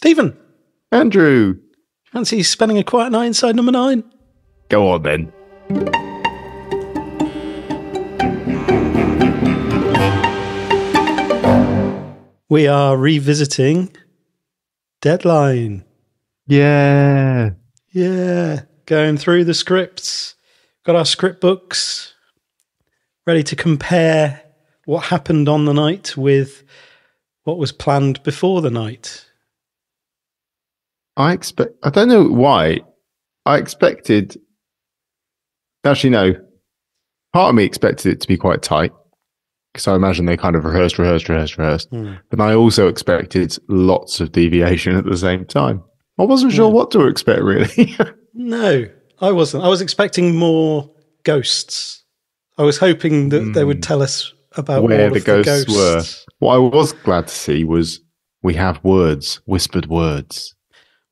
Stephen, Andrew. fancy spending a quiet night inside number 9? Go on then. We are revisiting Deadline. Yeah. Yeah, going through the scripts. Got our script books ready to compare what happened on the night with what was planned before the night. I don't know why. I expected. Actually, no. Part of me expected it to be quite tight. Because I imagine they kind of rehearsed. But I also expected lots of deviation at the same time. I wasn't sure what to expect, really. No, I wasn't. I was expecting more ghosts. I was hoping that they would tell us about where all the of the ghosts were. What I was glad to see was we have words, whispered words.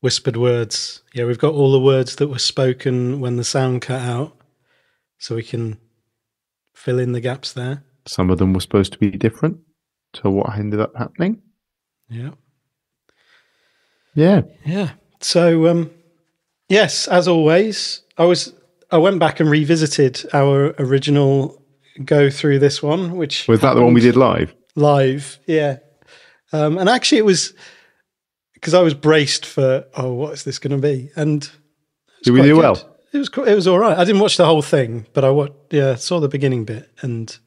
Whispered words. Yeah, we've got all the words that were spoken when the sound cut out, so we can fill in the gaps there. Some of them were supposed to be different to what ended up happening. Yeah. Yeah. Yeah. So, yes, as always, I went back and revisited our original go through this one, which Was that the one we did live? Live, yeah. And actually, it was because I was braced for, what is this going to be? And did we do good. well? It was all right. I didn't watch the whole thing, but I saw the beginning bit, and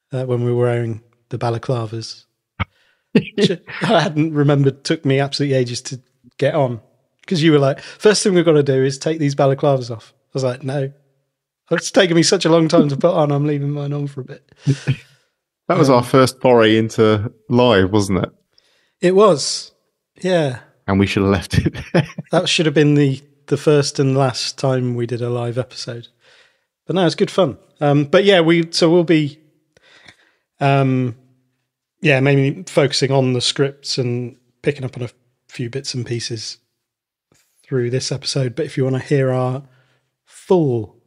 when we were wearing the balaclavas. Which I hadn't remembered, took me absolutely ages to get on. Because you were like, first thing we've got to do is take these balaclavas off. I was like, no. It's taken me such a long time to put on, I'm leaving mine on for a bit. That was our first foray into live, wasn't it? It was, yeah. And we should have left it there. That should have been the first and last time we did a live episode. But no, it's good fun. But yeah, we'll be... maybe focusing on the scripts and picking up on a few bits and pieces through this episode. But if you want to hear our full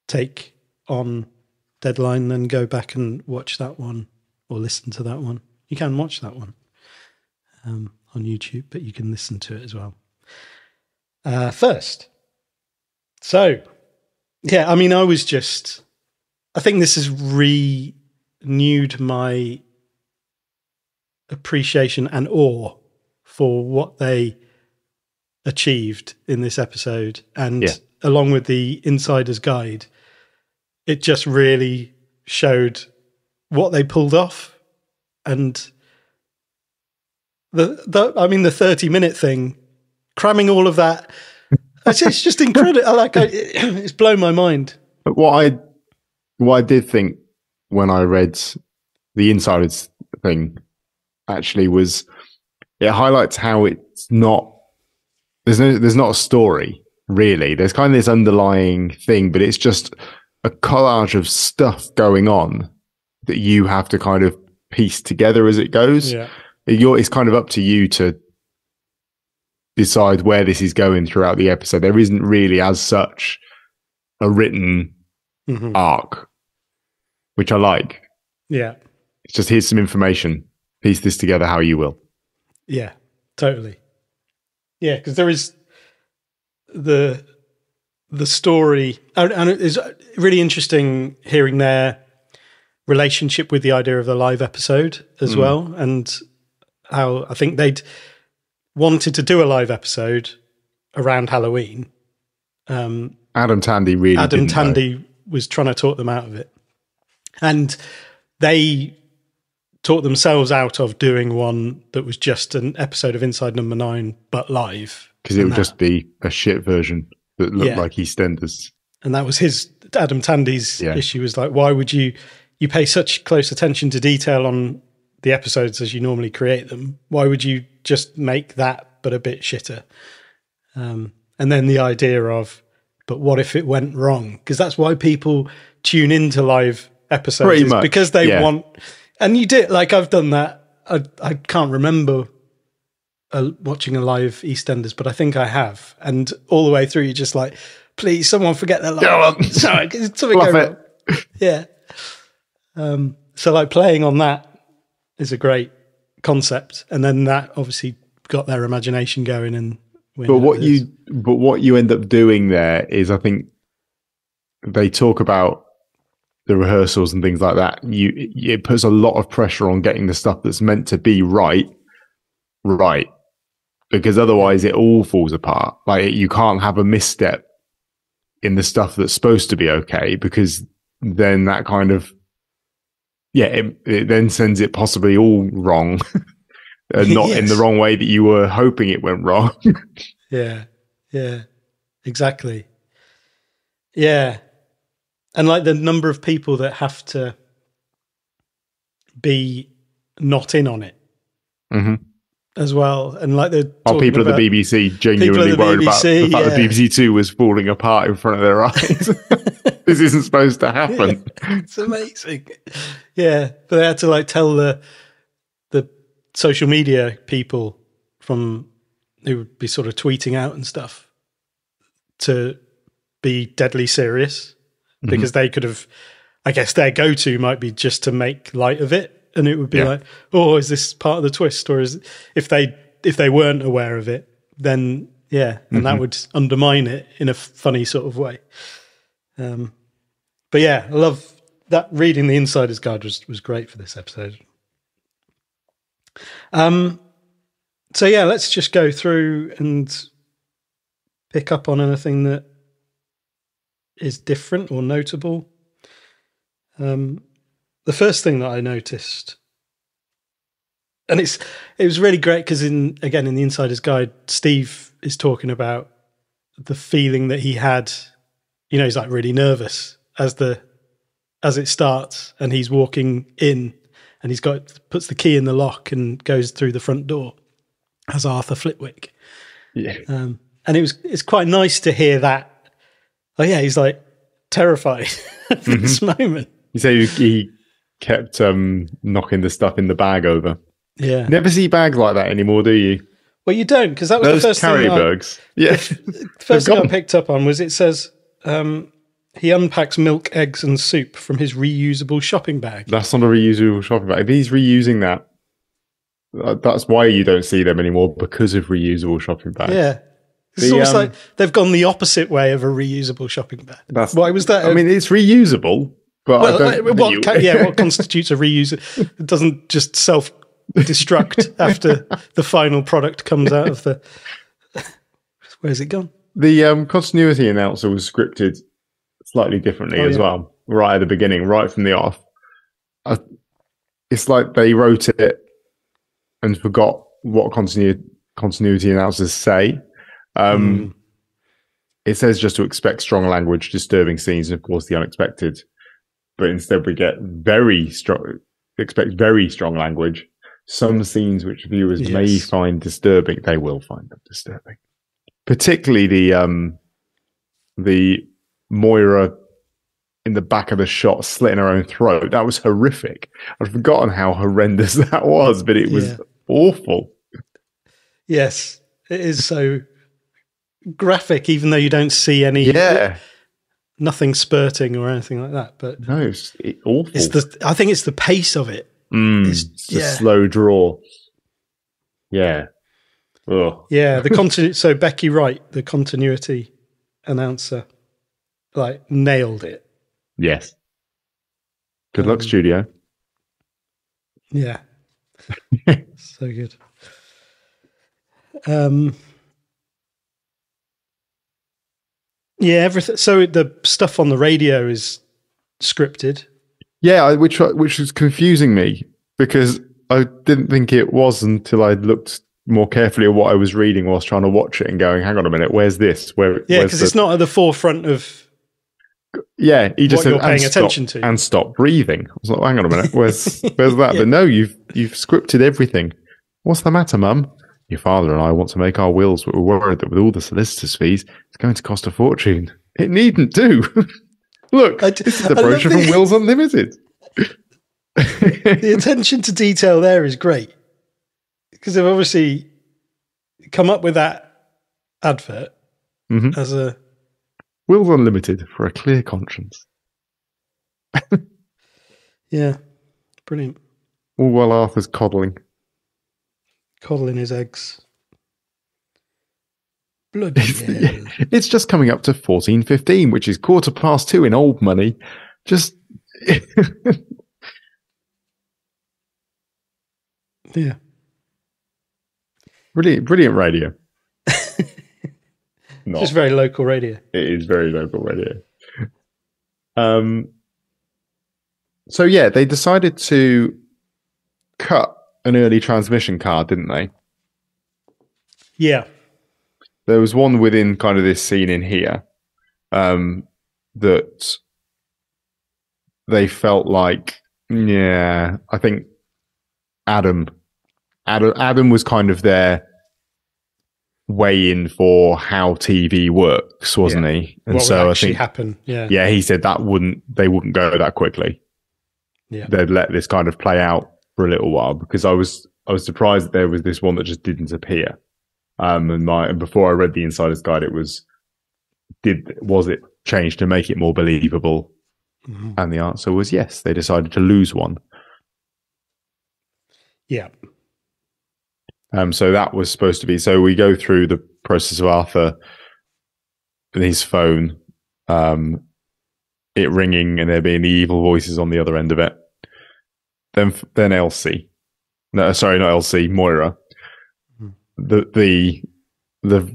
take on Deadline, then go back and watch that one or listen to that one. You can watch that one on YouTube, but you can listen to it as well. First. So, yeah, I mean, I think this has renewed my appreciation and awe for what they achieved in this episode, and along with the Insider's Guide, it just really showed what they pulled off. And the 30-minute thing, cramming all of that, it's just incredible. It's blown my mind. But what I did think when I read the Insider's thing actually was it highlights how it's not there's not a story really. There's kind of this underlying thing, but it's just a collage of stuff going on that you have to kind of piece together as it goes. Yeah. It's kind of up to you to decide where this is going throughout the episode. There isn't really as such a written arc, which I like. Yeah. It's just here's some information. Piece this together how you will. Yeah, totally. Yeah, because there is the story, and it is really interesting hearing their relationship with the idea of the live episode as well, and how I think they'd wanted to do a live episode around Halloween. Adam Tandy was trying to talk them out of it, and they talked themselves out of doing one that was just an episode of Inside Number 9 but live, because it would just be a shit version that looked like EastEnders. And that was Adam Tandy's issue, was like, why would you pay such close attention to detail on the episodes as you normally create them? Why would you just make that but a bit shitter? And then the idea of, but what if it went wrong? Because that's why people tune into live episodes, because they want... And you did, like, I've done that. I can't remember watching a live EastEnders, but I think I have. And all the way through, you're just like, please, someone forget that line. Sorry, something go wrong. Yeah. So, like, playing on that is a great concept. And then that obviously got their imagination going. And but what you end up doing there is, I think they talk about the rehearsals and things like that. It puts a lot of pressure on getting the stuff that's meant to be right, because otherwise it all falls apart. Like, you can't have a misstep in the stuff that's supposed to be okay, because then that kind of, it then sends it possibly all wrong. Not in the wrong way that you were hoping it went wrong. Yeah, exactly. Yeah. And like the number of people that have to be not in on it as well. And like people at the BBC genuinely worried about the fact that BBC Two was falling apart in front of their eyes. This isn't supposed to happen. It's amazing. Yeah. But they had to like tell the social media people who would be sort of tweeting out and stuff to be deadly serious, because they could have, I guess their go-to might be just to make light of it, and it would be like, oh, is this part of the twist? Or is if they weren't aware of it, then and that would undermine it in a funny sort of way. But yeah, I love that. Reading the Insider's Guide was great for this episode. So yeah, let's just go through and pick up on anything that is different or notable. The first thing that I noticed, and it was really great because in the Insider's Guide, Steve is talking about the feeling that he had. You know, he's like really nervous as it starts, and he's walking in, and puts the key in the lock and goes through the front door as Arthur Flitwick. Yeah. And it's quite nice to hear that. Oh yeah, he's like terrified at this moment. You say he kept knocking the stuff in the bag over. Yeah. Never see bags like that anymore, do you? Well, you don't, because that was the first carry thing. Bags. Yeah. The first thing I picked up on was it says he unpacks milk, eggs, and soup from his reusable shopping bag. That's not a reusable shopping bag. If he's reusing that, that's why you don't see them anymore, because of reusable shopping bags. Yeah. It's almost like they've gone the opposite way of a reusable shopping bag. Why was that? I mean, it's reusable, but what constitutes a reuse? It doesn't just self-destruct after the final product comes out of the... Where's it gone? The continuity announcer was scripted slightly differently as well, right at the beginning, right from the off. It's like they wrote it and forgot what continuity announcers say. It says just to expect strong language, disturbing scenes, and of course the unexpected. But instead we get very strong language. Some scenes which viewers may find disturbing, they will find them disturbing. Particularly the Moira in the back of the shot slitting her own throat. That was horrific. I'd forgotten how horrendous that was, but it was awful. Yes, it is so graphic, even though you don't see any nothing spurting or anything like that. But no, it's awful. I think it's the pace of it. It's a slow draw. Yeah. Ugh. Yeah, so Becky Wright, the continuity announcer, like nailed it. Yes. Good luck, studio. Yeah. So good. Everything. So the stuff on the radio is scripted. Yeah, which was confusing me because I didn't think it was until I looked more carefully at what I was reading whilst trying to watch it and going, hang on a minute, where's this? Because it's not at the forefront of. Yeah, he just said, paying attention to, and stop breathing. I was like, hang on a minute, where's that? But no, you've scripted everything. What's the matter, Mum? Your father and I want to make our wills, but we're worried that with all the solicitor's fees, it's going to cost a fortune. It needn't do. Look, this is the brochure from Wills Unlimited. The attention to detail there is great because they've obviously come up with that advert as a Wills Unlimited for a clear conscience. Yeah, brilliant. All while Arthur's coddling his eggs. Bloody hell. It's just coming up to 14:15, which is 2:15 in old money. Just yeah, brilliant radio. Just very local radio. It is very local radio. So yeah, they decided to cut an early transmission card, didn't they? Yeah. There was one within kind of this scene in here that they felt like, yeah, I think Adam was kind of their way in for how TV works, wasn't he? And what so would I actually think happen. Yeah. Yeah, he said they wouldn't go that quickly. Yeah. They'd let this kind of play out for a little while, because I was surprised that there was this one that just didn't appear. And before I read the Insider's Guide, it was it changed to make it more believable? Mm-hmm. And the answer was yes. They decided to lose one. Yeah. So that was supposed to be. So we go through the process of Arthur and his phone, it ringing, and there being the evil voices on the other end of it. Then Elsie. No, sorry, not Elsie. Moira. The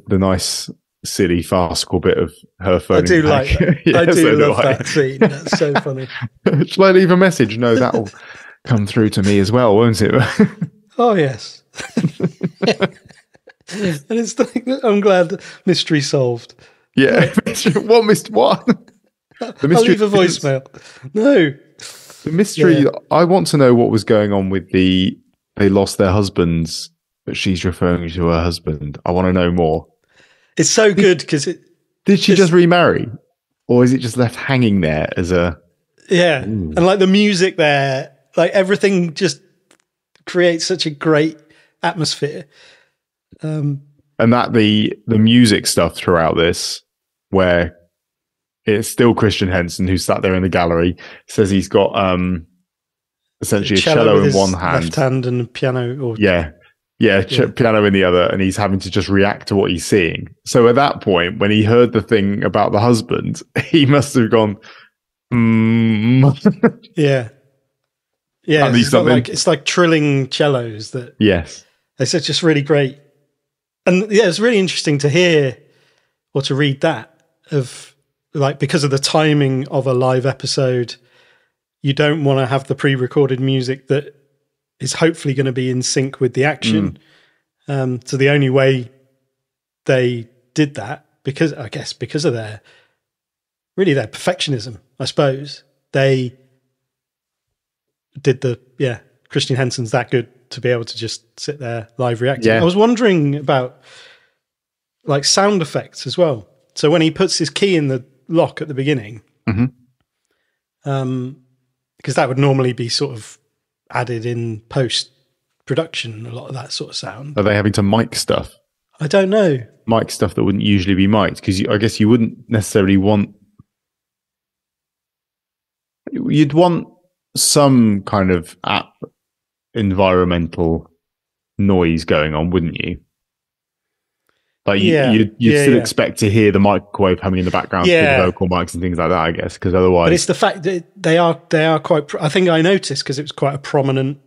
nice, silly, farcical bit of her phone. I do like that. Yeah, I do love that scene. That's so funny. Shall I leave a message? No, that'll come through to me as well, won't it? Oh, yes. And it's like, I'm glad mystery solved. Yeah. What? The mystery, I'll leave a voicemail. No. The mystery, yeah. I want to know what was going on with they lost their husbands, but she's referring to her husband. I want to know more. It's so good because did she just remarry? Or is it just left hanging there as a... Yeah. Ooh. And like the music there, like everything just creates such a great atmosphere. And that the music stuff throughout this, where it's still Christian Henson who's sat there in the gallery, says he's got essentially a cello in one hand, left hand, and a piano. Or piano in the other, and he's having to just react to what he's seeing. So at that point, when he heard the thing about the husband, he must have gone, yeah. Yeah, it's like trilling cellos that. Yes, it's just really great, and yeah, it's really interesting to hear or to read that because of the timing of a live episode. You don't want to have the pre-recorded music that is hopefully going to be in sync with the action. So the only way they did that, because of their perfectionism, I suppose they did Christian Henson's that good to be able to just sit there live reacting. Yeah. I was wondering about like sound effects as well. So when he puts his key in the lock at the beginning, because that would normally be sort of added in post-production, a lot of that sort of sound. Are they having to mic stuff? I don't know. Mic stuff that wouldn't usually be mic'd, because I guess you wouldn't necessarily want... You'd want some kind of environmental noise going on, wouldn't you? Like you'd still expect to hear the microwave humming in the background with vocal mics and things like that, I guess, because otherwise... But it's the fact that they are quite... I think I noticed because it was quite a prominent,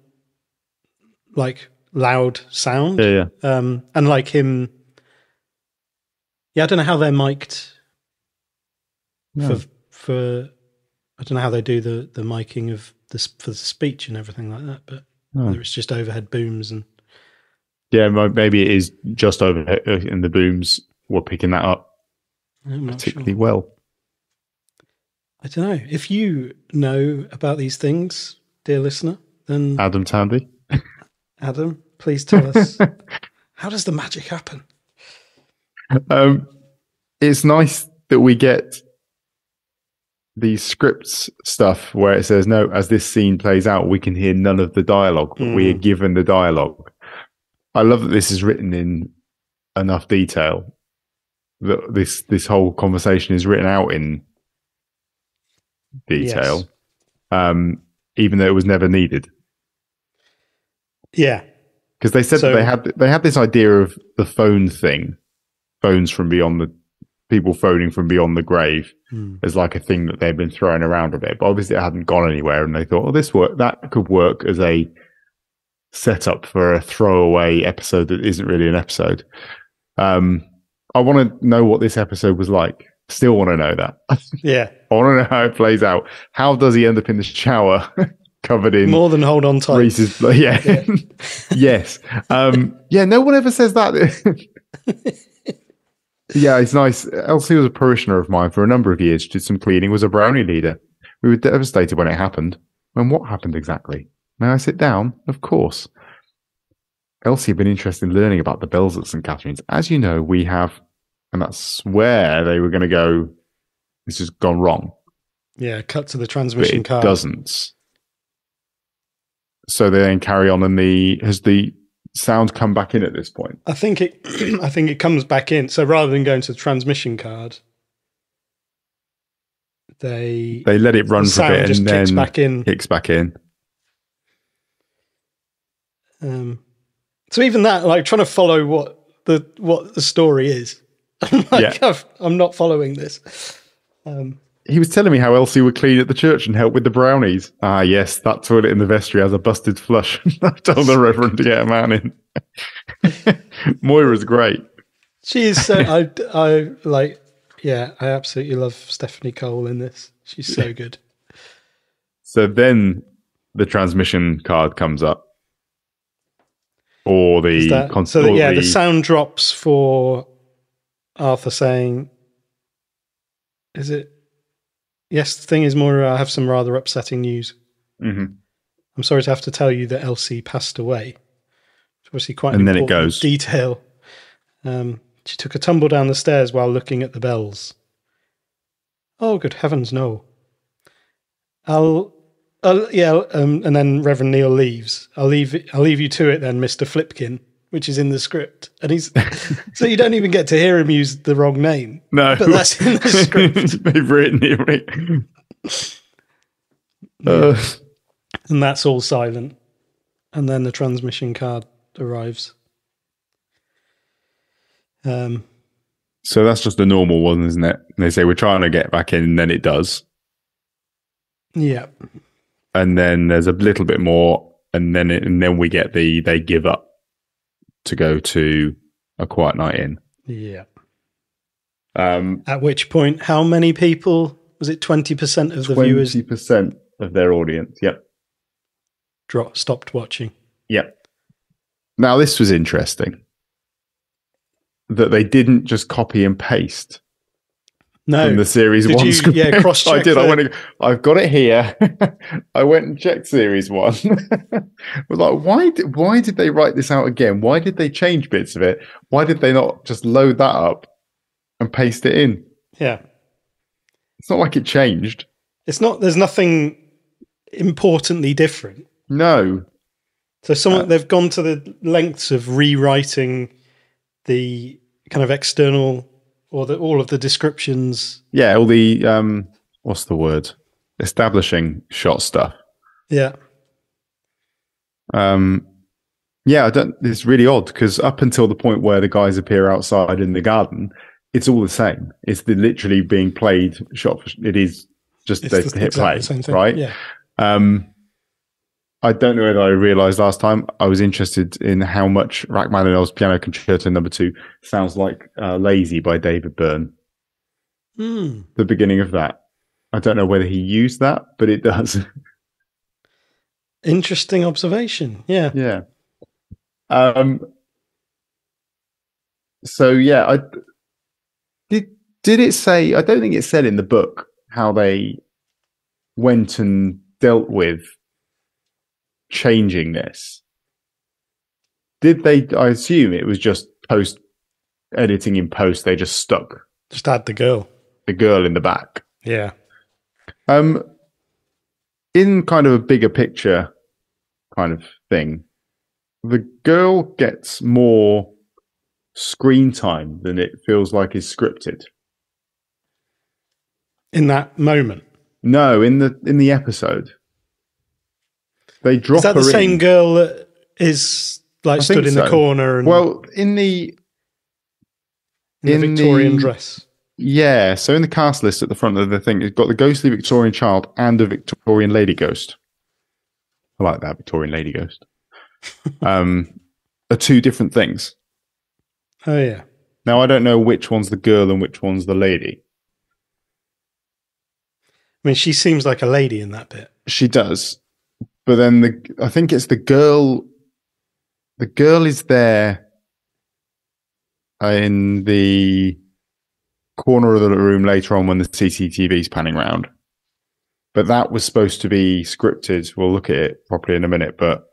like, loud sound. Yeah. And like him... Yeah, I don't know how they're mic'd for... I don't know how they do the miking of for the speech and everything like that, but whether it's just overhead booms and... Yeah, maybe it is just overhead and the booms were picking that up particularly well. I don't know. If you know about these things, dear listener, then... Adam Tandy. Adam, please tell us. How does the magic happen? It's nice that we get the scripts stuff where it says, no, as this scene plays out, we can hear none of the dialogue, but we are given the dialogue. I love that this is written in enough detail that this whole conversation is written out in detail, even though it was never needed. Yeah, because they said that they had this idea of the phone thing phones from beyond the people phoning from beyond the grave as like a thing that they've been throwing around a bit, but obviously it hadn't gone anywhere, and they thought, "Oh, that could work as a setup for a throwaway episode that isn't really an episode." I want to know what this episode was like. Still want to know that. Yeah, I want to know how it plays out. How does he end up in the shower covered in more than hold on tight? Reese's blood? Yeah, yes. Yeah, no one ever says that. Yeah, it's nice. Elsie was a parishioner of mine for a number of years. She did some cleaning, was a brownie leader. We were devastated when it happened. When what happened exactly? May I sit down? Of course. Elsie had been interested in learning about the bells at St. Catherine's. As you know, we have, and that's where they were going to go, this has gone wrong. Yeah, cut to the transmission card. It doesn't. So they then carry on, and has the sound come back in at this point? I think it comes back in. So rather than going to the transmission card, they let it run for a bit and then kicks back in. So even that, like trying to follow what the story is, I'm not following this. He was telling me how Elsie would clean at the church and help with the brownies. Ah, yes, that toilet in the vestry has a busted flush. I told the Reverend to get a man in. Moira's great. She is so. I absolutely love Stephanie Cole in this. She's so good. So then the transmission card comes up. Or the the sound drops for Arthur saying, "Is it? Yes, the thing is, Moira, I have some rather upsetting news. Mm-hmm. I'm sorry to have to tell you that Elsie passed away." It's obviously quite an important then it goes. Detail. She took a tumble down the stairs while looking at the bells. Oh, good heavens, no! And then Reverend Neil leaves. I'll leave you to it then, Mr. Flipkin, which is in the script. And he's so you don't even get to hear him use the wrong name. No, but that's in the script. They've written it. And that's all silent. And then the transmission card arrives. So that's just the normal one, isn't it? And they say we're trying to get back in, and then it does. Yeah. And then there's a little bit more, and then we get they give up to go to A Quiet Night In. Yeah. At which point, how many people? Was it 20% of the viewers? 20% of their audience. Yep. Stopped watching. Yep. Now this was interesting that they didn't just copy and paste. No, from the series did 1 you, script. Yeah, cross-check. I did. I've got it here. I went and checked series 1. I was like, why did they write this out again? Why did they change bits of it? Why did they not just load that up and paste it in? Yeah. It's not like it changed. It's not. There's nothing importantly different. No. So they've gone to the lengths of rewriting the kind of external or all of the descriptions. Yeah, all the what's the word? Establishing shot stuff. Yeah. Yeah, it's really odd because up until the point where the guys appear outside in the garden, it's all the same. It's literally being played shot. It is just they hit play, right? Yeah. I don't know whether I realised last time. I was interested in how much Rachmaninoff's Piano Concerto No. 2 sounds like "Lazy" by David Byrne. The beginning of that. I don't know whether he used that, but it does. Interesting observation. Yeah. Yeah. So yeah, did it say? I don't think it said in the book how they went and dealt with changing this. Did they? I assume it was just editing in post. They just add the girl in the back. Yeah. In kind of a bigger picture kind of thing, the girl gets more screen time than it feels like is scripted. In that moment? No, in the episode. They drop her in. Is that the same girl that is like stood in the corner? Well, In the Victorian dress. Yeah, so in the cast list at the front of the thing, it's got the ghostly Victorian child and a Victorian lady ghost. I like that, Victorian lady ghost. Are two different things. Oh, yeah. Now, I don't know which one's the girl and which one's the lady. I mean, she seems like a lady in that bit. She does. But then I think it's the girl. The girl is there in the corner of the room later on when the CCTV is panning around. But that was supposed to be scripted. We'll look at it properly in a minute. But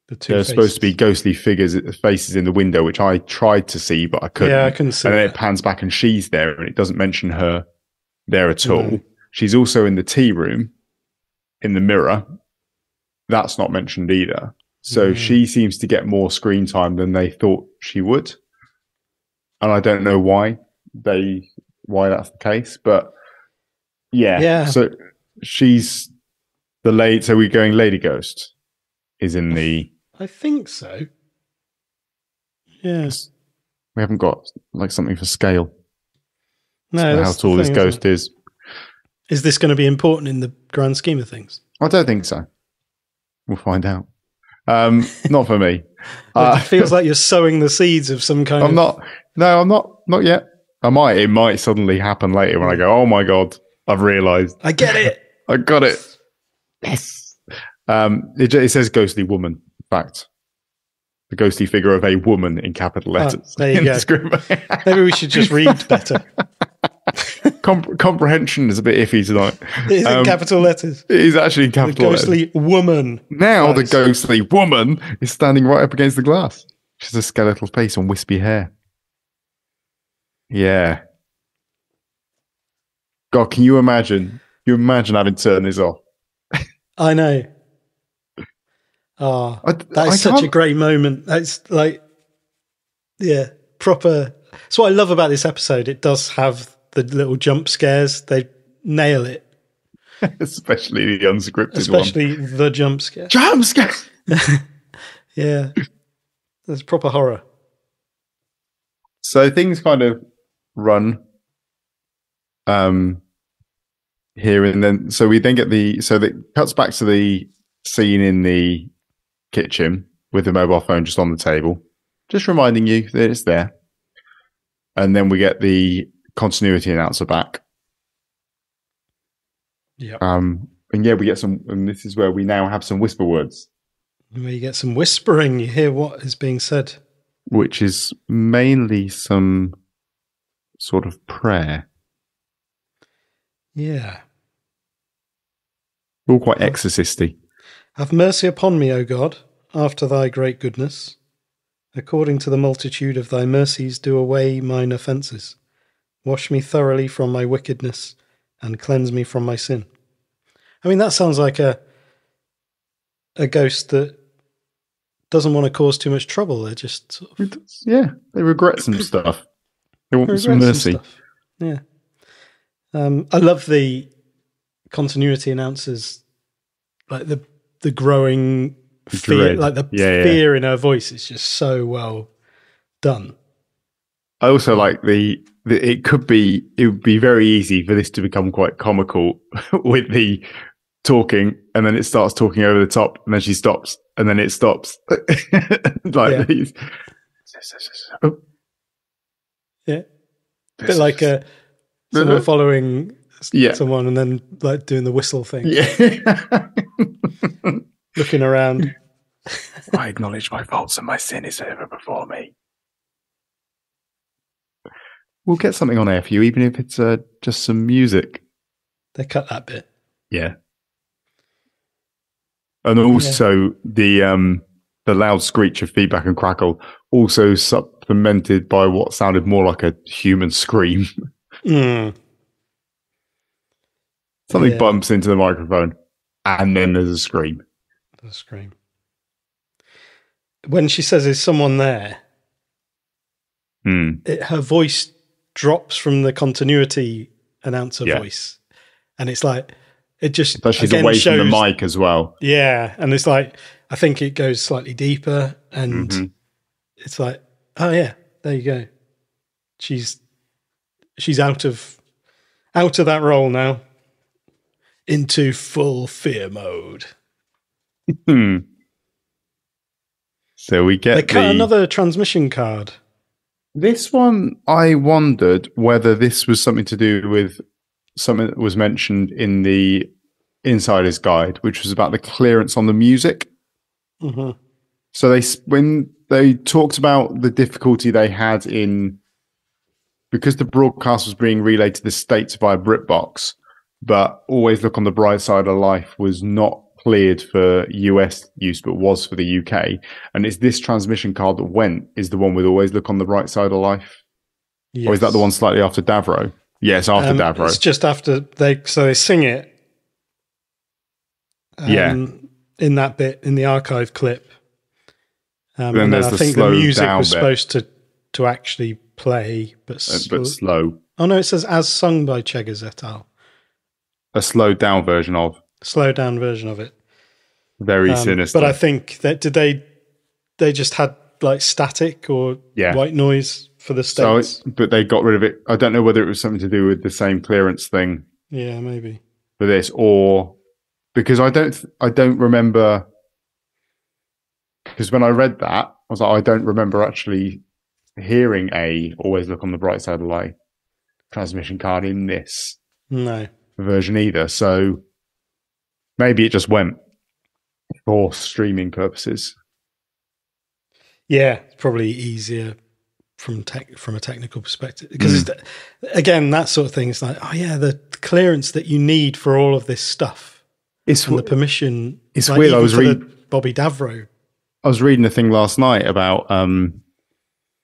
there's supposed to be ghostly faces in the window, which I tried to see, but I couldn't. Yeah, I couldn't see. And then it pans back and she's there, and it doesn't mention her there at all. She's also in the tea room in the mirror. That's not mentioned either. So she seems to get more screen time than they thought she would. And I don't know why that's the case, but yeah. So she's the lady. So we're going Lady Ghost is in the. I think so. Yes. We haven't got like something for scale. No, how tall this ghost is. Is this going to be important in the grand scheme of things? I don't think so. We'll find out. Not for me. It feels like you're sowing the seeds of some kind I'm not. No, I'm not. Not yet. I might. It might suddenly happen later when I go, oh my God, I've realised. I get it. I got it. Yes. It says ghostly woman. In fact, the ghostly figure of a woman in capital letters. There you go. Maybe we should just read better. Comprehension is a bit iffy tonight. It is in capital letters. It is actually in capital letters. The ghostly woman. Now the ghostly woman is standing right up against the glass. She's a skeletal face and wispy hair. Yeah. God, can you imagine? You imagine having turned this off? I know. Oh, that is such a great moment. That's like, yeah, proper. That's what I love about this episode. It does have the little jump scares. They nail it. Especially the unscripted Especially the jump scare. Jump scare! Yeah. There's proper horror. So things kind of run here and then. So we then get that cuts back to the scene in the kitchen with the mobile phone just on the table, just reminding you that it's there. And then we get the continuity announcer back. Yeah. And yeah, we get some, and this is where we now have some whisper words. Where you get some whispering, you hear what is being said. Which is mainly some sort of prayer. Yeah. All quite exorcisty. Have mercy upon me, O God, after thy great goodness. According to the multitude of thy mercies, do away mine offences. Wash me thoroughly from my wickedness and cleanse me from my sin. I mean, that sounds like a ghost that doesn't want to cause too much trouble. They're just sort of... Yeah, they regret some stuff. They want some mercy. Yeah. I love the continuity announcers, like the growing fear, like the fear in her voice is just so well done. I also like it would be very easy for this to become quite comical with the talking, and then it starts talking over the top, and then she stops, and then it stops. These. Oh. Yeah. A bit like someone following someone and then like doing the whistle thing. Yeah. Looking around. I acknowledge my faults and my sin is ever before me. We'll get something on air for you, even if it's just some music. They cut that bit. Yeah. And also the loud screech of feedback and crackle, also supplemented by what sounded more like a human scream. Something bumps into the microphone, and then there's a scream. A scream. When she says, "Is someone there?" Her voice drops from the continuity announcer voice, and it's like it just. But she's away from the mic as well. Yeah, and it's like I think it goes slightly deeper, and it's like, oh yeah, there you go. she's out of that role now, into full fear mode. So we get they cut another transmission card. This one, I wondered whether this was something to do with something that was mentioned in the Insider's Guide, which was about the clearance on the music. Mm-hmm. So when they talked about the difficulty they had in, because the broadcast was being relayed to the States via BritBox, but Always Look on the Bright Side of Life was not cleared for US use, but was for the UK. And it's this transmission card that is the one with Always Look on the Bright Side of Life. Yes. Or is that the one slightly after Davro? Yes, after Davro. It's just after they sing it. In that bit in the archive clip. Then there's I think the music was supposed to actually play, but slow. Oh no, it says as sung by Cheggers et al. A slowed down version of. Slowed down version of it. Very sinister. But I think that they just had like static or white noise for the States. But they got rid of it. I don't know whether it was something to do with the same clearance thing. Yeah, maybe. For this, or because I don't remember, because when I read that, I was like, I don't remember actually hearing a Always Look on the Bright Side of Life transmission card in this version either. So maybe it just went for streaming purposes. Yeah, it's probably easier from a technical perspective, because again, that sort of thing is like, the clearance that you need for all of this stuff. And the permission. It's weird. I was reading Bobby Davro. I was reading a thing last night about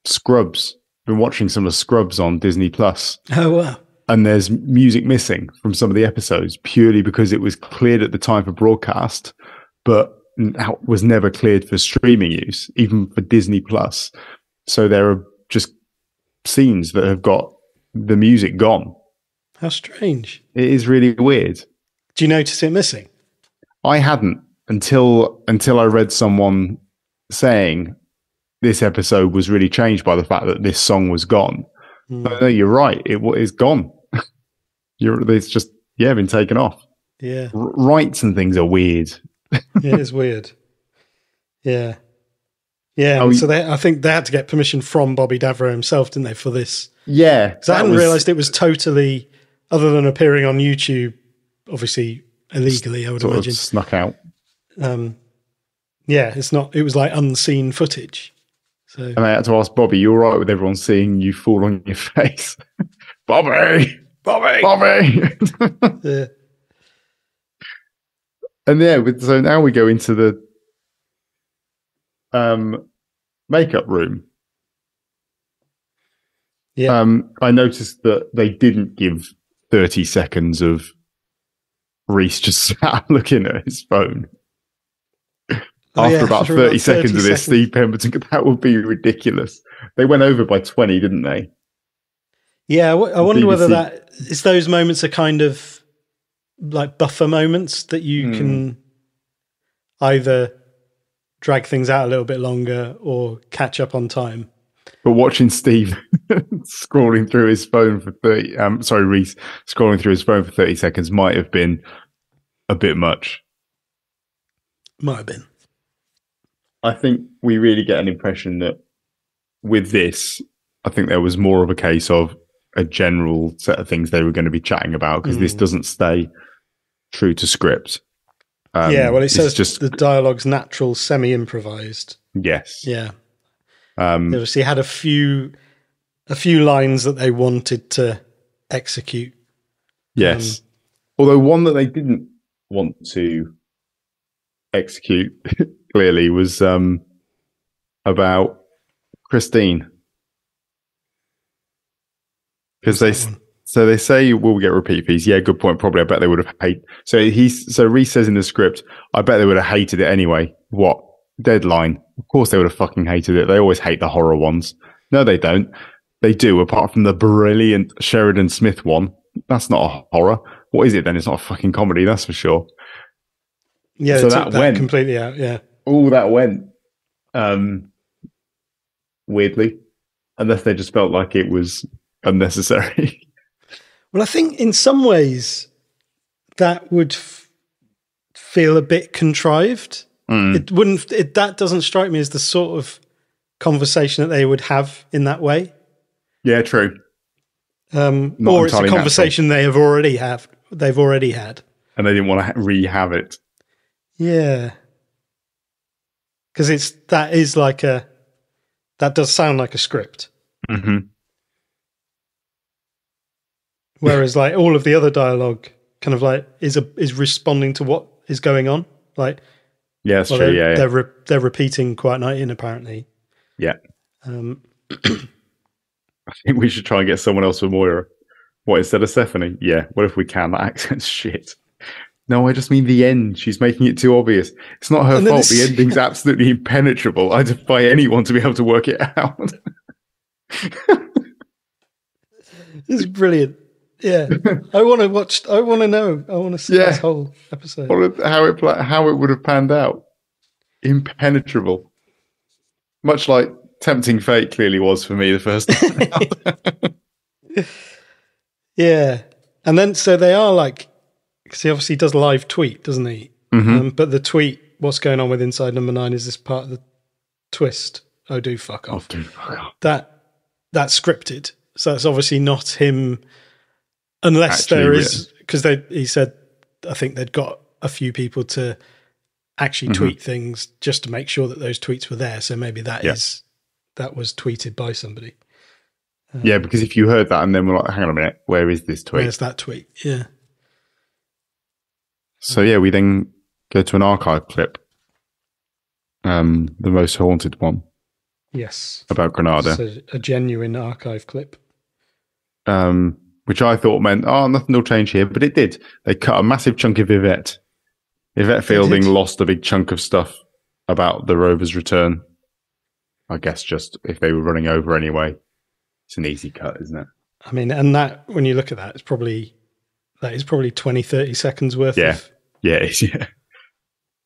Scrubs. Been watching some of Scrubs on Disney Plus. Oh wow! And there's music missing from some of the episodes purely because it was cleared at the time for broadcast, but was never cleared for streaming use, even for Disney Plus. So there are just scenes that have got the music gone. How strange! It is really weird. Do you notice it missing? I hadn't until I read someone saying this episode was really changed by the fact that this song was gone. No, you're right. It is gone. It's just been taken off. Yeah, rights and things are weird. It is weird. Yeah. So I think they had to get permission from Bobby Davro himself, didn't they, for this? Yeah, because I hadn't realised it was totally, other than appearing on YouTube. Obviously illegally, I would imagine. Snuck out. It's not. It was like unseen footage. So, and I had to ask Bobby, "You all right with everyone seeing you fall on your face?" Bobby. Yeah. And so now we go into the makeup room. Yeah. I noticed that they didn't give 30 seconds of Reese just sat looking at his phone. After about 30 seconds of this, Steve Pemberton, that would be ridiculous. They went over by 20, didn't they? Yeah, I wonder whether that is those moments are kind of like buffer moments that you can either drag things out a little bit longer or catch up on time. But watching Steve scrolling through his phone for 30, Reese scrolling through his phone for 30 seconds might have been a bit much. Might have been. I think we really get an impression that with this, I think there was more of a case of a general set of things they were going to be chatting about, because this doesn't stay true to script. It says just the dialogue's natural, semi-improvised. Yes. Yeah. They obviously had a few lines that they wanted to execute. Yes. Although one that they didn't want to execute clearly was about Christine. Because they say we'll get repeat fees. Yeah, good point. Probably, I bet they would have hated. So Reese says in the script, I bet they would have hated it anyway. What? Deadline. Of course they would have fucking hated it. They always hate the horror ones. No, they don't. They do, apart from the brilliant Sheridan Smith one. That's not a horror. What is it then? It's not a fucking comedy, that's for sure. Yeah, so that went completely out, yeah. All that went weirdly. unless they just felt like it was unnecessary. Well, I think in some ways that would feel a bit contrived. It wouldn't. That doesn't strike me as the sort of conversation that they would have in that way. Yeah, true. Or it's a conversation natural. They've already had, and they didn't want to re-have it. Yeah, because that does sound like a script. Mm-hmm. Whereas, like, all of the other dialogue, kind of like is responding to what is going on. Like, yeah, that's true. They're repeating Quiet Night In, apparently. Yeah. I think we should try and get someone else for Moira. What, instead of Stephanie? Yeah. What if we can? That accent's shit. No, I just mean the end. She's making it too obvious. It's not her fault. The ending's absolutely impenetrable. I defy anyone to be able to work it out. This is brilliant. Yeah. I want to know. I want to see this whole episode. How it would have panned out. Impenetrable. Much like Tempting Fate clearly was for me the first time. Yeah. And then, so they are like, because he obviously does a live tweet, doesn't he? Mm-hmm. But the tweet, what's going on with Inside Number 9, is this part of the twist? Oh, do fuck off. That's scripted. So it's obviously not him, unless actually, there is, because he said, I think they'd got a few people to actually tweet things just to make sure that those tweets were there. So maybe that was tweeted by somebody. Yeah, because if you heard that and then we're like, hang on a minute, where is this tweet? Where's that tweet? Yeah. So yeah, we then go to an archive clip. The most haunted one. Yes. About Granada. So a genuine archive clip. Which I thought meant, nothing will change here, but it did. They cut a massive chunk of Yvette. Yvette Fielding lost a big chunk of stuff about the Rover's return. I guess just if they were running over anyway. It's an easy cut, isn't it? I mean, and that, when you look at that, that is probably 20, 30 seconds worth of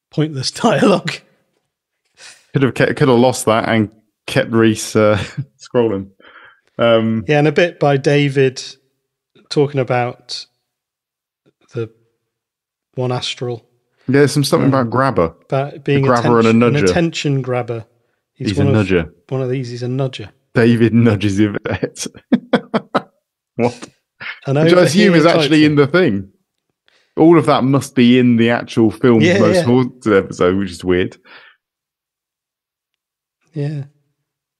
pointless dialogue. Could have lost that and kept Reese scrolling. Yeah, and a bit by David talking about the one astral. Yeah, there's something about grabber. About being a grabber and a nudger. An attention grabber. He's a nudger. One of these, he's a nudger. David nudges Yvette. What? Which I assume is actually in the thing. All of that must be in the actual film's most haunted episode, which is weird. Yeah.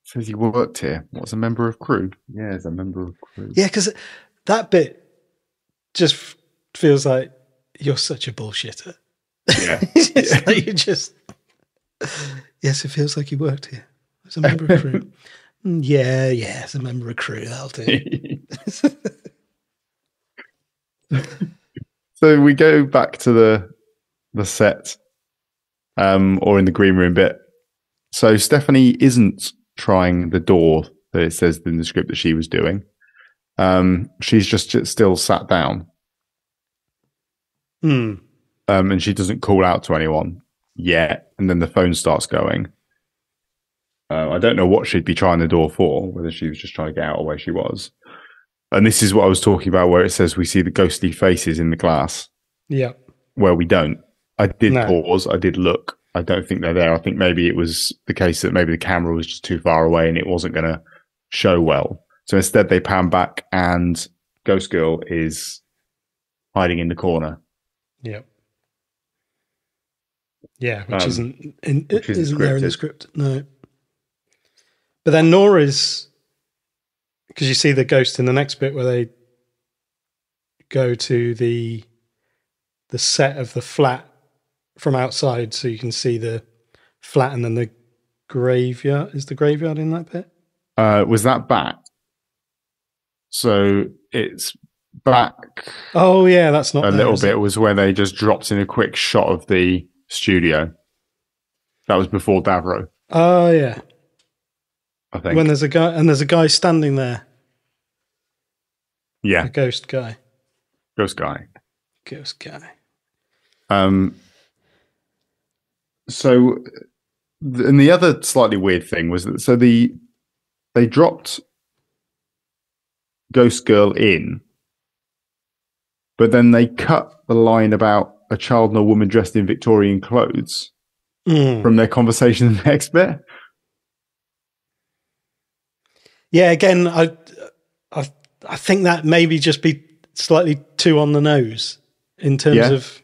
Says he worked here. What's a member of crew? Yeah, as a member of crew. Yeah, because that bit just feels like you're such a bullshitter. Yeah. Yes, it feels like you worked here. As a member of crew. Yeah, as a member of crew, I'll do. So we go back to the set, or in the green room bit. So Stephanie isn't trying the door that it says in the script that she was doing. She's just still sat down. And she doesn't call out to anyone yet. And then the phone starts going. I don't know what she'd be trying the door for, whether she was just trying to get out of where she was. And this is what I was talking about, where it says we see the ghostly faces in the glass. Yeah. Where we don't. I did pause. I did look. I don't think they're there. I think maybe it was the case that maybe the camera was just too far away and it wasn't going to show well. So instead they pan back and Ghost Girl is hiding in the corner. Yeah. Yeah, which isn't there in the script. No. But then Nora's, because you see the ghost in the next bit where they go to the set of the flat from outside, so you can see the flat and then the graveyard. Is the graveyard in that bit? Was that back? So it's back. Oh yeah, that's not a little bit. Was where they just dropped in a quick shot of the studio. That was before Davro. Oh yeah. I think when there's a guy standing there. Yeah. A ghost guy. Ghost guy. So, and the other slightly weird thing was that, so the they dropped Ghost Girl in, but then they cut the line about a child and a woman dressed in Victorian clothes from their conversation in the next bit. Yeah, again, I think that maybe just be slightly too on the nose in terms of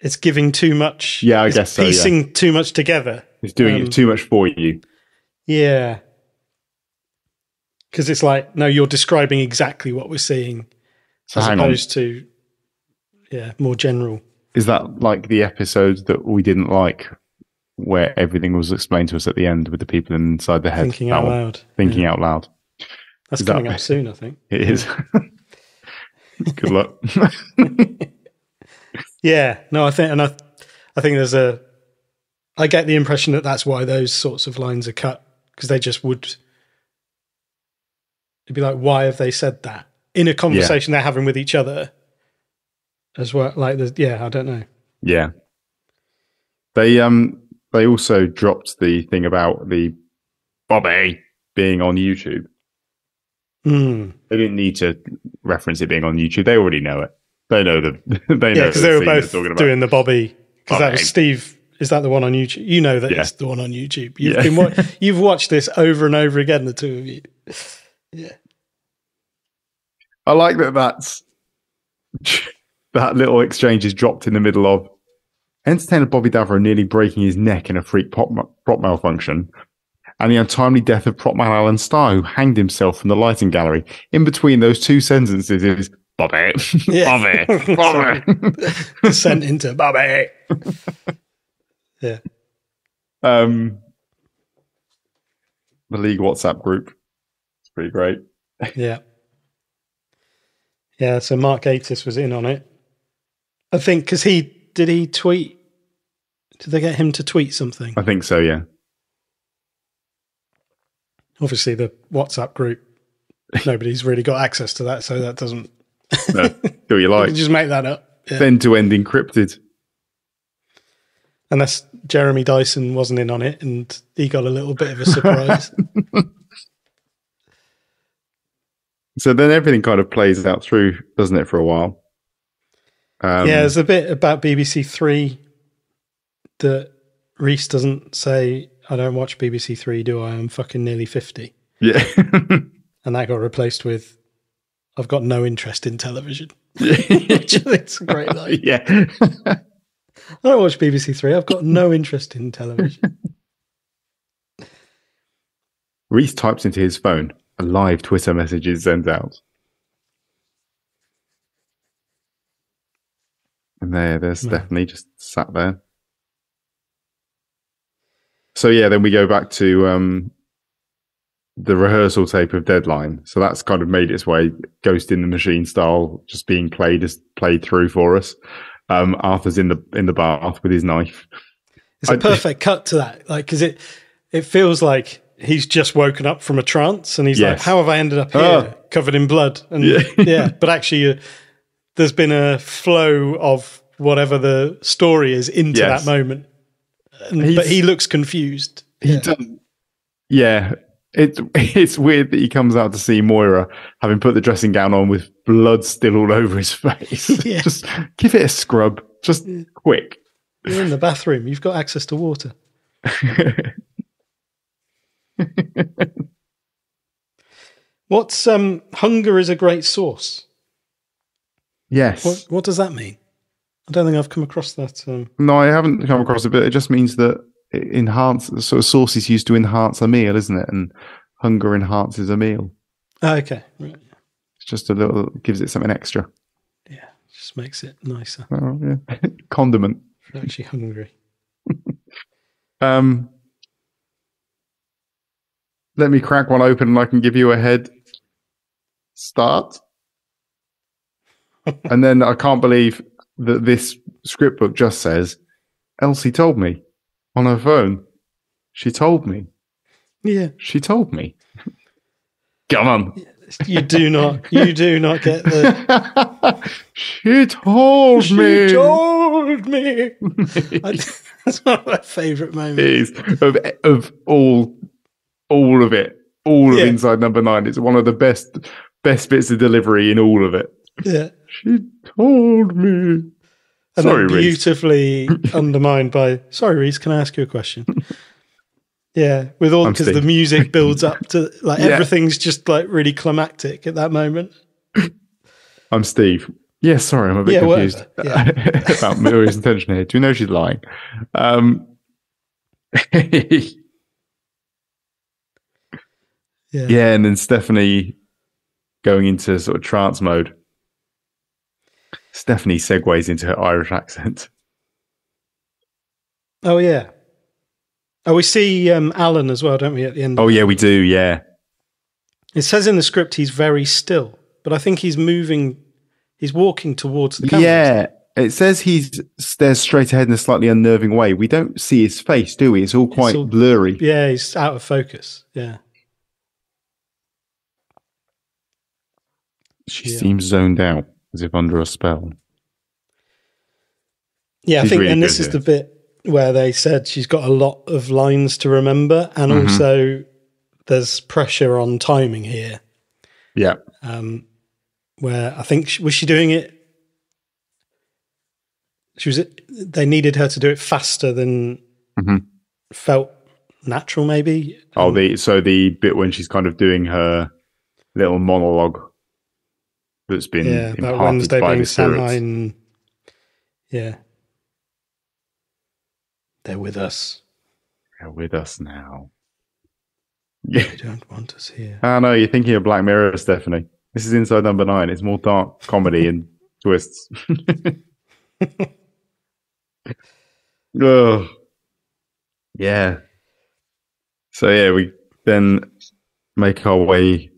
it's giving too much. Yeah, I guess so. Piecing too much together. It's doing it too much for you. Yeah. Because it's like, no, you're describing exactly what we're seeing, so as opposed to, more general. Is that like the episode that we didn't like, where everything was explained to us at the end with the people inside the head? Thinking out loud. Thinking out loud. That's coming up soon, I think. It is. Good luck. Yeah, no, I think there's I get the impression that that's why those sorts of lines are cut, because they just would. It'd be like, why have they said that in a conversation they're having with each other as well? Like, I don't know. Yeah, they also dropped the thing about the Bobby being on YouTube. They didn't need to reference it being on YouTube. They already know it. They know that. They know because they were both doing the Bobby. Because that was Steve. Is that the one on YouTube? You know that it's the one on YouTube. You've watched this over and over again, the two of you. Yeah. I like that that little exchange is dropped in the middle of entertainer Bobby Davro nearly breaking his neck in a freak prop malfunction, and the untimely death of prop man Alan Starr, who hanged himself from the lighting gallery. In between those two sentences is Bobby, Bobby. Descent into Bobby. Yeah. The League WhatsApp group. It's pretty great. Yeah. Yeah, so Mark Gatiss was in on it. I think because did he tweet? Did they get him to tweet something? I think so, yeah. Obviously, the WhatsApp group, nobody's really got access to that, so that doesn't. No, do what you like. You just make that up. Yeah. End-to-end encrypted. Unless Jeremy Dyson wasn't in on it and he got a little bit of a surprise. So then everything kind of plays out through, doesn't it, for a while? There's a bit about BBC Three that Reese doesn't say, I don't watch BBC Three, do I? I'm fucking nearly 50. Yeah. And that got replaced with, I've got no interest in television. Which I think's a great line. Yeah. I don't watch BBC Three. I've got no interest in television. Reese types into his phone. A live Twitter message is sent out. And there's Stephanie just sat there. So yeah, then we go back to the rehearsal tape of Deadline. So that's kind of made its way Ghost in the Machine style, just being played through for us. Arthur's in the bath with his knife. It's a perfect cut to that, like, because it feels like he's just woken up from a trance, and he's like, "How have I ended up here, covered in blood?" And but actually, there's been a flow of whatever the story is into that moment, but he looks confused. He does. Yeah. It's weird that he comes out to see Moira having put the dressing gown on with blood still all over his face. Just give it a scrub, just quick. You're in the bathroom. You've got access to water. What's hunger is a great source? Yes. What does that mean? I don't think I've come across that. No, I haven't come across it, but it just means that sort of sauce is used to enhance a meal, isn't it? And hunger enhances a meal. Oh, okay. Right. It's just a little, gives it something extra. Yeah, just makes it nicer. Oh, yeah. Condiment. I'm actually hungry. Let me crack one open and I can give you a head start. And then I can't believe that this script book just says, Elsie told me on her phone. She told me. Yeah. She told me. Come on. You do not get the... She told me. She told me. That's one of my favourite moments. It is. Of all all of it, all of Inside Number 9. It's one of the best bits of delivery in all of it. Yeah. She told me. And sorry, then beautifully undermined by, sorry, Reese, can I ask you a question? Yeah, with all, because the music builds up to, like, everything's just, like, really climactic at that moment. I'm Steve. Yeah, sorry, I'm a bit confused about Muriel's intention here. Do you know she's lying? Yeah, and then Stephanie going into sort of trance mode. Stephanie segues into her Irish accent. Oh, yeah. Oh, we see Alan as well, don't we, at the end? Oh, yeah, we do, yeah. It says in the script he's very still, but I think he's walking towards the camera. Yeah, it says he stares straight ahead in a slightly unnerving way. We don't see his face, do we? It's all quite blurry. Yeah, he's out of focus, yeah. She seems zoned out, as if under a spell. Yeah, I think, really, and this is the bit where they said she's got a lot of lines to remember, and also there's pressure on timing here. Yeah. Where I think, was she doing it? They needed her to do it faster than felt natural, maybe. So the bit when she's kind of doing her little monologue that's been about Wednesday being Samhain. Yeah. They're with us. They're with us now. Yeah. They don't want us here. I know, you're thinking of Black Mirror, Stephanie. This is Inside Number 9. It's more dark comedy and twists. Oh. Yeah. So, yeah, we then make our way.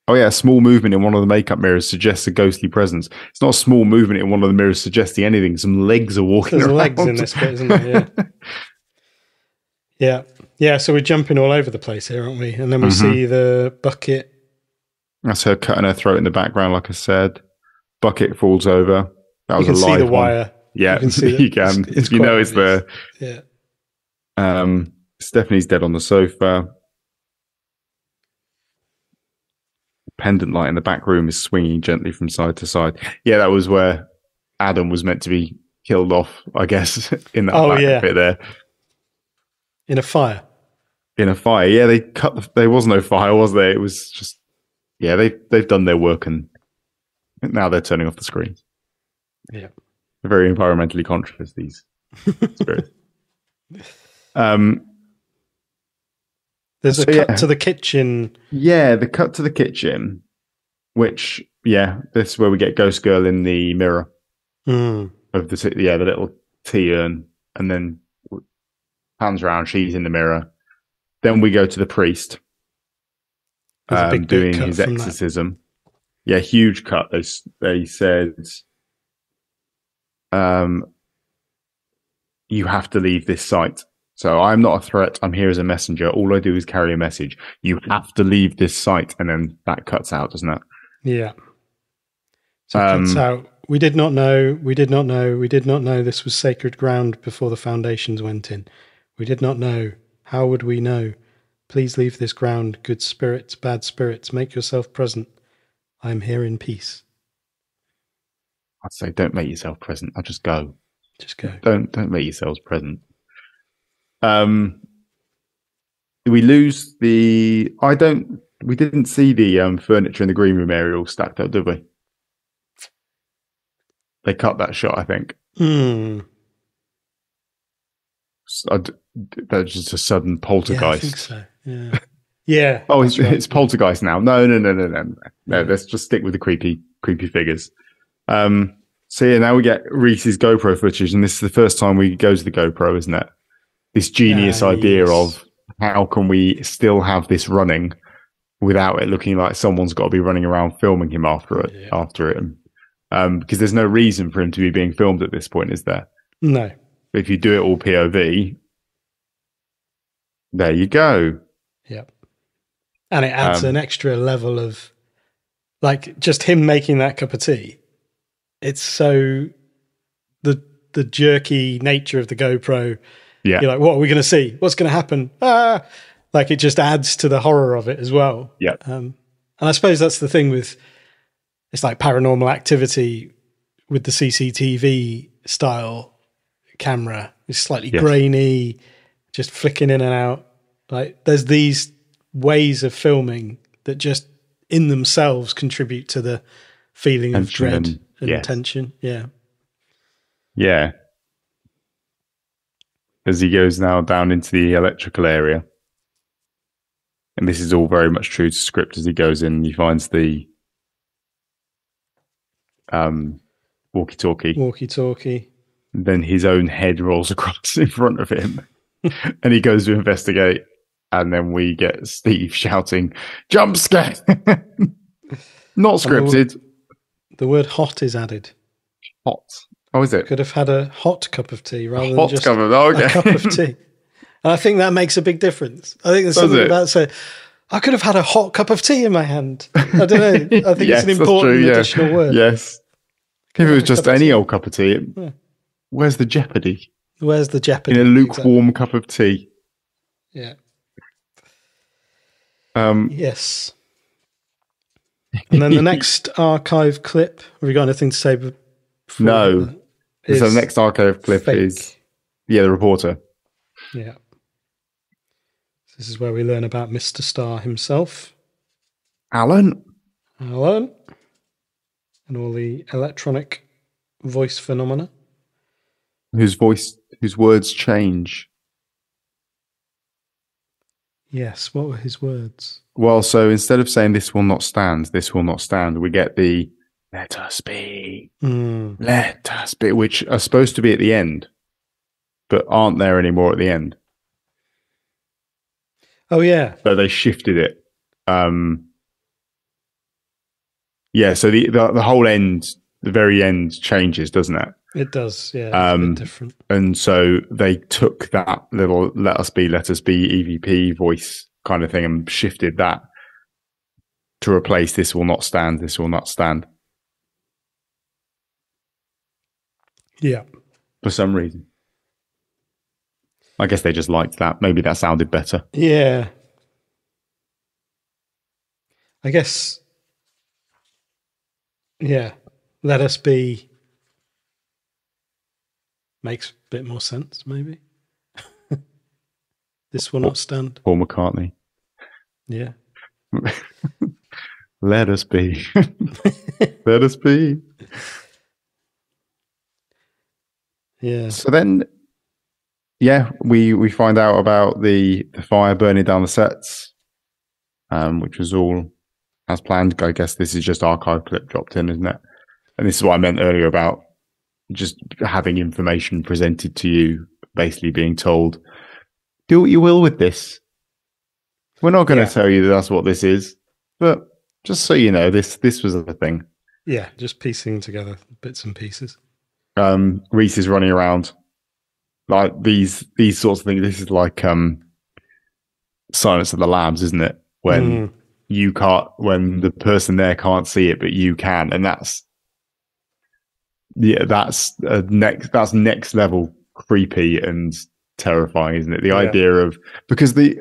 Oh, yeah, a small movement in one of the makeup mirrors suggests a ghostly presence. It's not a small movement in one of the mirrors suggesting anything. Some legs are walking around. There's legs in this bit, isn't there? Yeah. Yeah, so we're jumping all over the place here, aren't we? And then we see the bucket. That's her cutting her throat in the background, like I said. Bucket falls over. That was a live one. You can see the wire. Yeah, you can. It's you know it's there. Yeah. Stephanie's dead on the sofa. Pendant light in the back room is swinging gently from side to side. Yeah, that was where Adam was meant to be killed off, I guess, in that bit there. In a fire. In a fire. Yeah, they cut there was no fire, was there? It was just they've done their work and now they're turning off the screen. Yeah. They're very environmentally conscious, these spirits. There's a cut to the kitchen. Yeah, the cut to the kitchen, which, this is where we get Ghost Girl in the mirror of the little tea urn, and then pans around, she's in the mirror. Then we go to the priest doing his exorcism. That. Yeah, huge cut. They said, you have to leave this site. So I'm not a threat. I'm here as a messenger. All I do is carry a message. You have to leave this site. And then that cuts out, doesn't it? Yeah. So it cuts out. We did not know. We did not know. We did not know this was sacred ground before the foundations went in. We did not know. How would we know? Please leave this ground. Good spirits, bad spirits. Make yourself present. I am here in peace. I'd say don't make yourself present. I'll just go. Just go. Don't make yourselves present. We lose the. We didn't see the furniture in the green room area all stacked up, did we? They cut that shot, I think. That's just a sudden poltergeist. Yeah, I think so. Yeah. Yeah. Oh, it's poltergeist now. No. Let's just stick with the creepy figures. So yeah, now we get Reese's GoPro footage, and this is the first time we go to the GoPro, isn't it? This genius idea of how can we still have this running without it looking like someone's got to be running around filming him after it, because there's no reason for him to be being filmed at this point, is there? No. But if you do it all POV, there you go. Yep. And it adds an extra level of, like, just him making that cup of tea. It's so the jerky nature of the GoPro Yeah. You're like, what are we going to see? What's going to happen? Ah! Like, it just adds to the horror of it as well. Yeah. And I suppose that's the thing with, it's like Paranormal Activity with the CCTV style camera. It's slightly grainy, just flicking in and out. Like, there's these ways of filming that just in themselves contribute to the feeling of dread and tension. Yeah. Yeah. As he goes now down into the electrical area. And this is all very much true to script. As he goes in, he finds the walkie-talkie. Then his own head rolls across in front of him. And he goes to investigate. And then we get Steve shouting, "Jump scare!" Not scripted. The word hot is added. Hot. Oh, is it? Could have had a hot cup of tea rather than just a cup of tea. And I think that makes a big difference. I think there's something about saying, I could have had a hot cup of tea in my hand. I don't know. I think it's an important additional word. Yes. If it was just any old cup of tea, where's the jeopardy? Where's the jeopardy? In a lukewarm cup of tea. Yeah. Yes. And then the next archive clip, have you got anything to say? No. So the next archive clip is the reporter. Yeah. This is where we learn about Mr. Starr himself. Alan. And all the electronic voice phenomena. Whose words change. Yes, what were his words? Well, so instead of saying "this will not stand," we get the "let us be," "let us be," which are supposed to be at the end, but aren't there anymore at the end. Oh, yeah. So they shifted it. So the whole end, the very end changes, doesn't it? It does, yeah. It's a bit different. And so they took that little let us be EVP voice kind of thing and shifted that to replace "this will not stand," "this will not stand." Yeah. For some reason. I guess they just liked that. Maybe that sounded better. Yeah. I guess, let us be makes a bit more sense, maybe. This will not stand. Paul McCartney. Yeah. Let us be. Let us be. Yeah. So then, we find out about the fire burning down the sets, which was all as planned. I guess this is just archive clip dropped in, isn't it? And this is what I meant earlier about just having information presented to you, basically being told, do what you will with this. We're not going to tell you that's what this is, but just so you know, this was the thing. Yeah, just piecing together bits and pieces. Reese is running around like these sorts of things. This is like Silence of the Lambs, isn't it? When you can't, when the person there can't see it, but you can, and that's next level creepy and terrifying, isn't it? The idea of, because the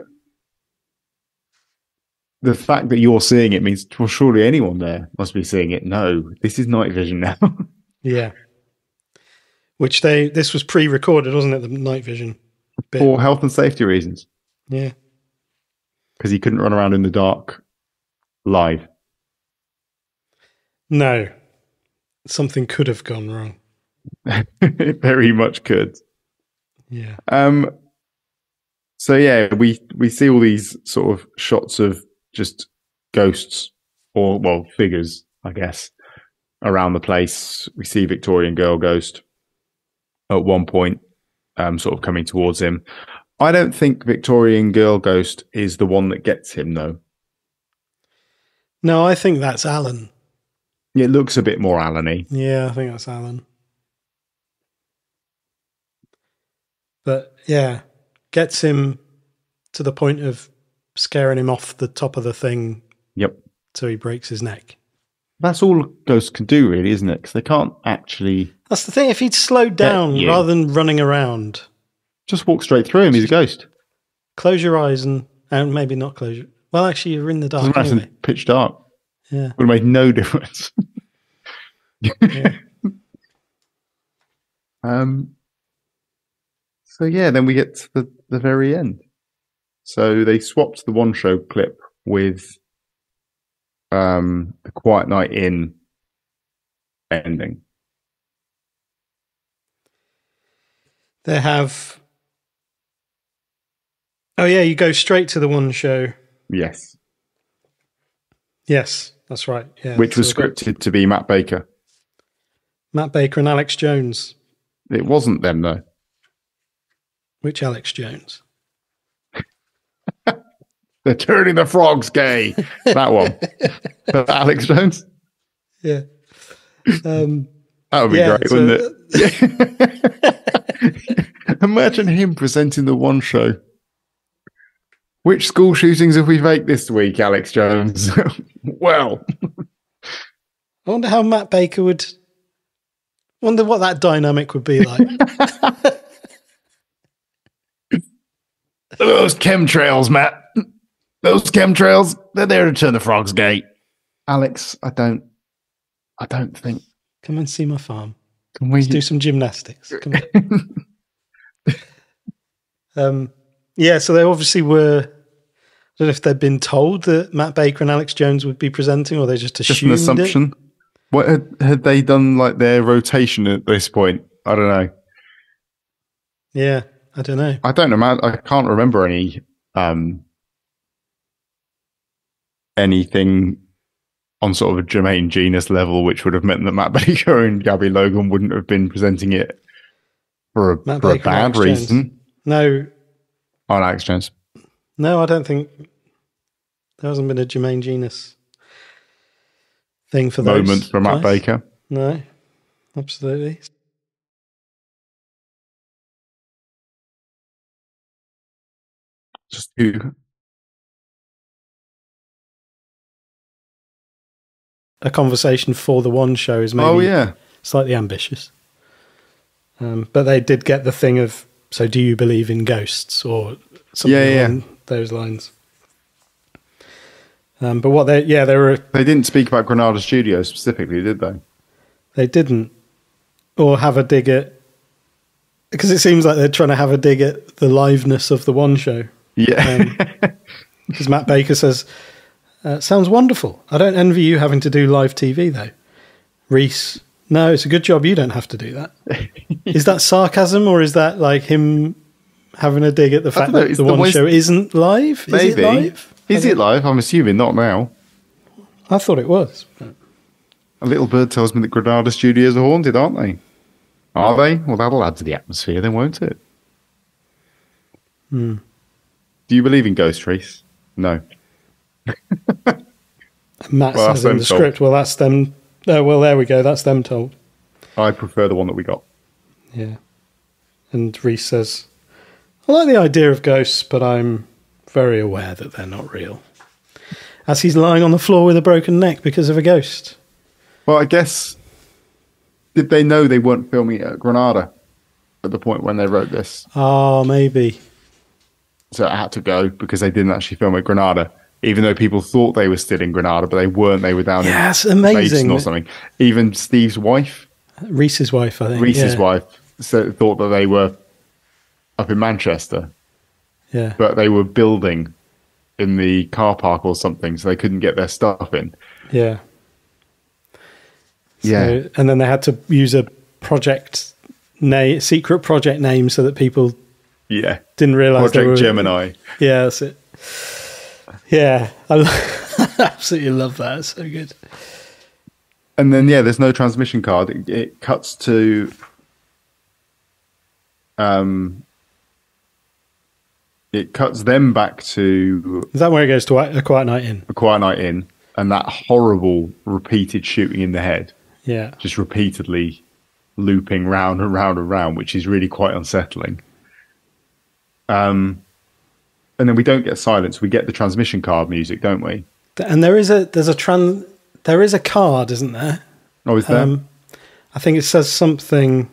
fact that you're seeing it means, well, surely anyone there must be seeing it. No, this is night vision now. Yeah. Which this was pre-recorded, wasn't it? The night vision bit. For health and safety reasons. Yeah. Because he couldn't run around in the dark live. No. Something could have gone wrong. It very much could. Yeah. So yeah, we see all these sort of shots of just ghosts, or figures, I guess, around the place. We see Victorian Girl Ghost at one point, sort of coming towards him. I don't think Victorian Girl Ghost is the one that gets him, though. No, I think that's Alan. It looks a bit more Alan-y. Yeah, I think that's Alan. But yeah, gets him to the point of scaring him off the top of the thing. Yep. So he breaks his neck. That's all ghosts can do, really, isn't it? Because they can't actually... That's the thing. If he'd slowed down rather than running around, Just walk straight through him. He's a ghost. Close your eyes and maybe not close your... Well, actually, you're in the dark anyway. Pitch dark. Yeah. Would have made no difference. Yeah. So yeah, then we get to the very end. So they swapped the One Show clip with the Quiet Night In ending. They have... Oh yeah, you go straight to the One Show. Yes. Yes, that's right. Yeah, which was scripted to be Matt Baker. Matt Baker and Alex Jones. It wasn't them, though. Which Alex Jones? They're turning the frogs gay. That one. Alex Jones? Yeah. That would be great, wouldn't it? Imagine him presenting the One Show. Which school shootings have we faked this week, Alex Jones? Well. I wonder how Matt Baker would... wonder what that dynamic would be like. Those chemtrails, Matt. Those chemtrails, they're there to turn the frogs gay. Alex, I don't think... Come and see my farm. Can we... Let's do some gymnastics. Come on. Yeah, so they obviously were... I don't know if they'd been told that Matt Baker and Alex Jones would be presenting, or they just assumed an assumption. It. What had they done, like their rotation at this point? I don't know. Yeah, I don't know. I don't know, man. I can't remember anything on sort of a Jermaine Genius level, which would have meant that Matt Baker and Gabby Logan wouldn't have been presenting it for a bad reason. Jones. No. On Alex Jones. No, I don't think there hasn't been a Jermaine Genius thing for those moment for Matt Baker. No, absolutely. Just who? A conversation for the One Show is maybe slightly ambitious. But they did get the thing of, so do you believe in ghosts or something along those lines? But what they didn't speak about Granada Studios specifically, did they? They didn't, or have a dig at, because it seems like they're trying to have a dig at the liveness of the One Show. Yeah, because Matt Baker says, "Sounds wonderful. I don't envy you having to do live TV though." Reese, no, it's a good job you don't have to do that. Is that sarcasm, or is that like him having a dig at the fact that the One Show isn't live? Maybe. Is it live? Is it live? I'm assuming not now. I thought it was. A little bird tells me that Granada Studios are haunted, aren't they? Are they? Well, that'll add to the atmosphere then, won't it? Hmm. Do you believe in ghost Reese? No. Matt says in the script, well, that's them. Well, there we go. That's them told. I prefer the one that we got. Yeah. And Reese says, I like the idea of ghosts, but I'm very aware that they're not real. As he's lying on the floor with a broken neck because of a ghost. Well, I guess, did they know they weren't filming it at Granada at the point when they wrote this? Oh, maybe. So it had to go because they didn't actually film at Granada, even though people thought they were still in Granada, but they weren't. They were down in Mason or something. Even Steve's wife. Reese's wife, I think. Reese's wife thought that they were up in Manchester. Yeah. But they were building in the car park or something, so they couldn't get their stuff in. Yeah. And then they had to use a secret project name so that people didn't realise Project Gemini. Yeah, that's it. Yeah, I absolutely love that. It's so good. And then, there's no transmission card. It cuts to... It cuts them back to... Is that where it goes to A Quiet Night In? A Quiet Night In. And that horrible repeated shooting in the head. Yeah. Just repeatedly looping round and round and round, which is really quite unsettling. And then we don't get silence. We get the transmission card music, don't we? And there is a card, isn't there? Oh, is there? I think it says something...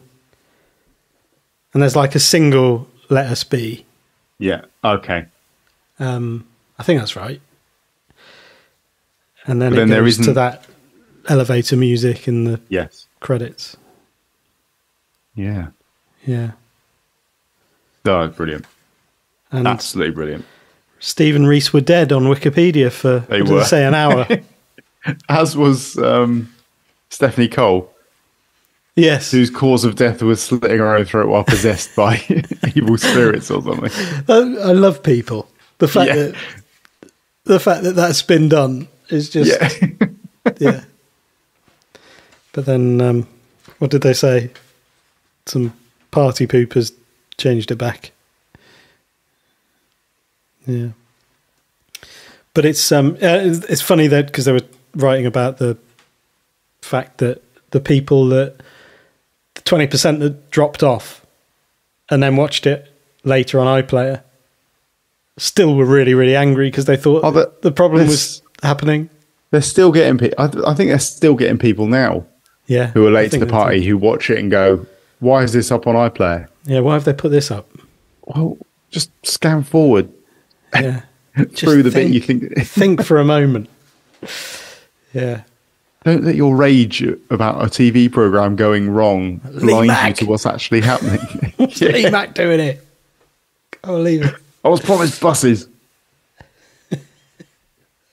And there's like a single Let Us Be. Yeah. Okay. I think that's right. And then But it then goes to that elevator music in the credits. Yeah. Yeah. Oh, brilliant. And absolutely brilliant. Steve and Reese were dead on Wikipedia for, they were. Say, an hour. As was Stephanie Cole. Yes. Whose cause of death was slitting her own throat while possessed by evil spirits or something. I love people. The fact that that's been done is just... Yeah. But then, what did they say? Some party poopers changed it back. Yeah. But it's funny that because they were writing about the fact that the people that the 20% that dropped off and then watched it later on iPlayer still were really, really angry because they thought the problem was happening. They're still getting people. I think they're still getting people now. Yeah, who are late to the party who watch it and go, "Why is this up on iPlayer? Yeah, why have they put this up?" Well, just scan forward. Yeah, through the bit you think. Think for a moment. Yeah. Don't let your rage about a TV program going wrong blind you to what's actually happening. Lee Mack doing it. I'll leave it. I was promised buses.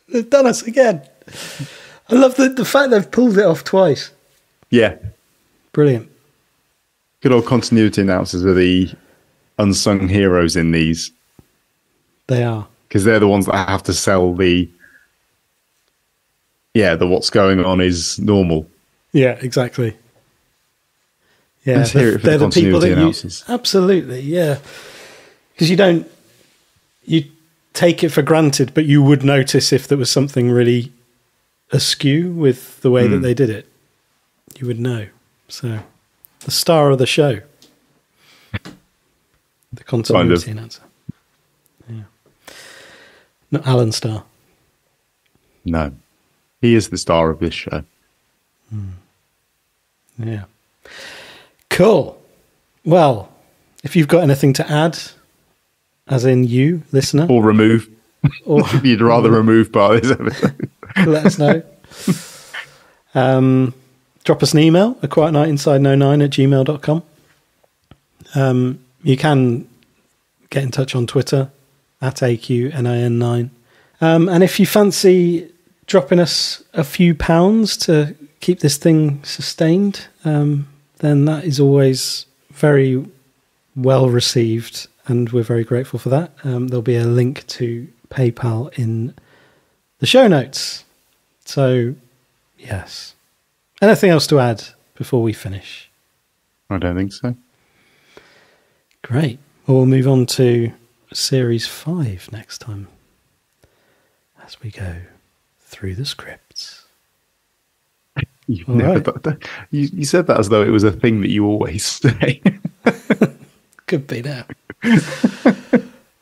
They've done us again. I love the fact they've pulled it off twice. Yeah. Brilliant. Good old continuity announcers are the unsung heroes in these. They are. Because they're the ones that have to sell the what's going on is normal. Yeah, exactly. Yeah, let's hear it for the continuity announcers. Absolutely, yeah. Because you take it for granted, but you would notice if there was something really askew with the way that they did it. You would know. So, the star of the show. The continuity announcer. Yeah. Not Alan Starr. No. He is the star of this show. Yeah. Cool. Well, if you've got anything to add, as in you, listener. Or remove. Or you'd rather remove part of this episode. Let us know. Drop us an email, aquietnightinside09@gmail.com. You can get in touch on Twitter @AQNIN9. And if you fancy dropping us a few pounds to keep this thing sustained, then that is always very well received, and we're very grateful for that. There'll be a link to PayPal in the show notes. So, yes. Anything else to add before we finish? I don't think so. Great. Well, we'll move on to Series 5 next time as we go through the scripts. You said that as though it was a thing that you always say. Could be now.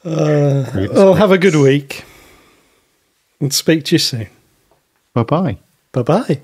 Have a good week. And speak to you soon. Bye-bye. Bye-bye.